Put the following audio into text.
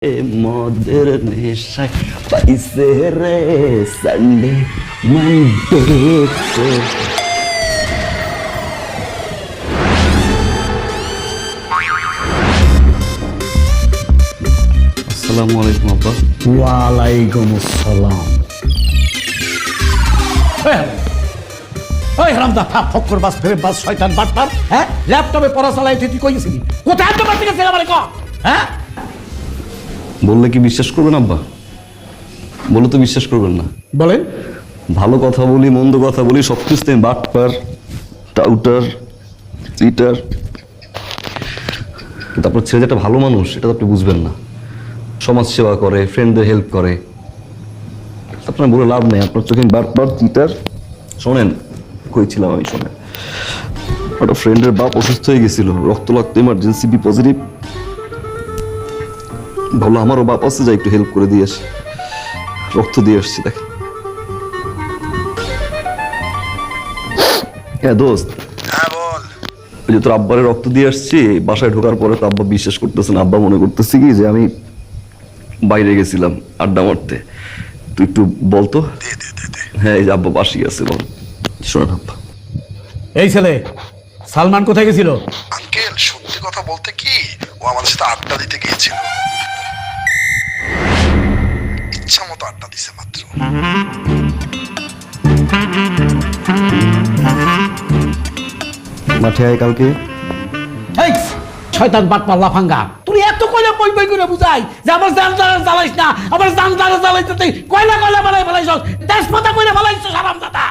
মদের নেশায় পাইছে রে সানডে মানডে। আসসালামু আলাইকুম আব্বা। ওয়ালাইকুম আসসালাম। ওই হারামদা ফক্কর বাস ফেরে বাস শয়তান বাটপার, হ্যাঁ ল্যাপটপে পড়া চালাই তুই কই গেছিলি? কোথায় তো বাড়তে গেছিস আমারে কও? হ্যাঁ বললে কি বিশ্বাস করবেন আব্বা? বলে তো বিশ্বাস করবেন না। বলেন। ভালো কথা বলি মন্দ কথা বলি সবকিছুতে বাটপার টাউটার চিটার। তারপর ছেলে যেটা ভালো মানুষ এটা তো আপনি বুঝবেন না। সমাজ সেবা করে, ফ্রেন্ডদের হেল্প করে। আপনার বলে লাভ নেই, আপনার চোখে বাটপার চিটার। শোনেন কইছিলাম আমি, শোনেন একটা ফ্রেন্ডের বাপ অসুস্থ হয়ে গেছিল, রক্ত লাগতো, ইমার্জেন্সি বি পজিটিভ। ভাবলো আমারও বাপ আছে, যাই একটু হেল্প করে দিয়ে আসি। রক্ত দিয়ে আসছি। দেখেন হ্যাঁ দোস্ত, হ্যাঁ বল। ওই যে তোর আব্বারে রক্ত দিয়ে আসছি, বাসায় ঢোকার পরে তো আব্বা বিশ্বাস করতেছে না। আব্বা মনে করতেছি কি যে আমি বাইরে গেছিলাম আড্ডা মারতে। তুই একটু বলতো। হ্যাঁ এই যে আব্বা বাসি আছে, বল। শোনেন আব্বা, এই ছেলে সালমান কোথায় গেছিল? আঙ্কেল সত্যি কথা বলতে কি, ও আমাদের সাথে আড্ডা দিতে গিয়েছিল। ইচ্ছা মতো আড্ডা দিছে মাত্র। মাঠে আয় কালকে। এই শয়তান বাটপার লাফাঙ্গা, তুই এত কয়লা বই বই করে বুঝাই যে আমার জান দ্বারা জ্বালাইস না, আমার জান দ্বারা জ্বালাইতে তুই কয়লা কয়লা বানাই ফেলাইছ, তেজপাতা কইরা ফেলাইছ হারামজাদা।